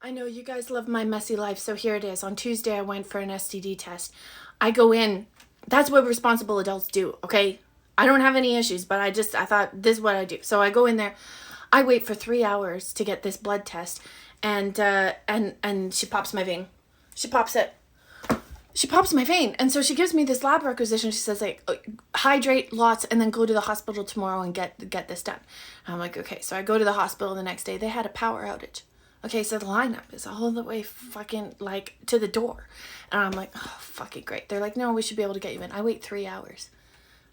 I know you guys love my messy life, so here it is. On Tuesday, I went for an STD test. I go in. That's what responsible adults do, okay? I don't have any issues, but I thought this is what I do. So I go in there. I wait for 3 hours to get this blood test, and she pops my vein. She pops it. She pops my vein, and so she gives me this lab requisition. She says, like, hydrate lots and then go to the hospital tomorrow and get this done. And I'm like, okay. So I go to the hospital the next day. They had a power outage. Okay, so the lineup is all the way fucking, like, to the door. And I'm like, oh, fucking great. They're like, no, we should be able to get you in. I wait 3 hours.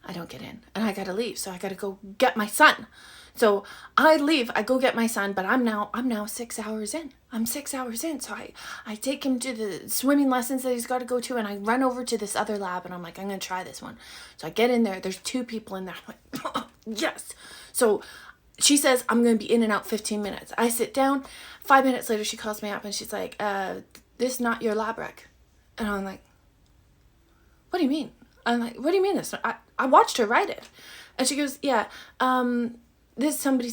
I don't get in. And I gotta leave, so I gotta go get my son. So I leave, I go get my son, but I'm now 6 hours in. I'm 6 hours in, so I take him to the swimming lessons that he's got to go to, and I run over to this other lab, and I'm like, I'm going to try this one. So I get in there. There's 2 people in there. I'm like, oh, yes. So she says, I'm going to be in and out 15 minutes. I sit down. 5 minutes later, she calls me up, and she's like, this is not your lab rec. And I'm like, what do you mean? I'm like, what do you mean this? I watched her write it. And she goes, yeah, there's somebody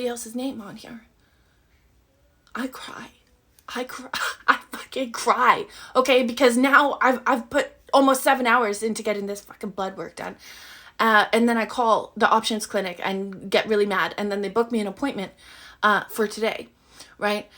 else's name on here. I cry. I fucking cry. Okay, because now I've put almost 7 hours into getting this fucking blood work done. And then I call the options clinic and get really mad. And then they book me an appointment for today, right?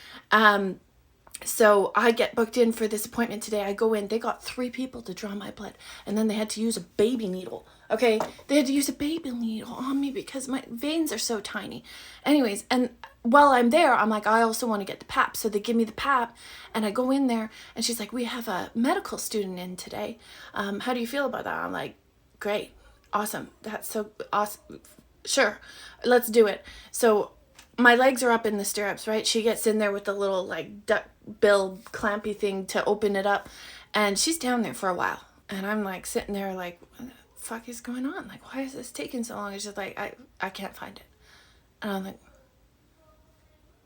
So I get booked in for this appointment today. I go in. They got 3 people to draw my blood. And then they had to use a baby needle. Okay? They had to use a baby needle on me because my veins are so tiny. Anyways, and while I'm there, I'm like, I also want to get the pap. So they give me the pap. And I go in there. And she's like, we have a medical student in today. How do you feel about that? I'm like, great. Awesome. That's so awesome. Sure. Let's do it. So my legs are up in the stirrups, right? She gets in there with the little, like, duck bill clampy thing to open it up. And she's down there for a while. And I'm, like, sitting there, like, what the fuck is going on? Like, why is this taking so long? It's just like, I can't find it. And I'm like,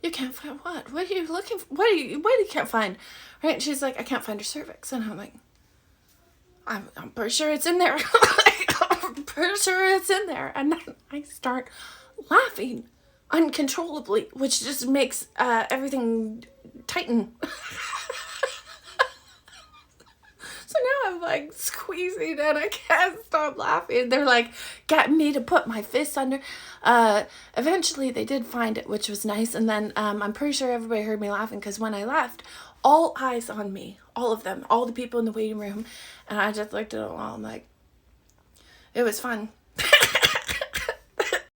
you can't find what? What are you looking for? What do you can't find? Right? And she's like, I can't find her cervix. And I'm like, I'm pretty sure it's in there. I'm pretty sure it's in there. And then I start laughing uncontrollably, which just makes everything tighten. So now I'm like squeezing and I can't stop laughing. They're like getting me to put my fists under. Eventually they did find it, which was nice. And then I'm pretty sure everybody heard me laughing because when I left, all eyes on me, all of them, all the people in the waiting room. And I just looked at them all. I'm like, it was fun.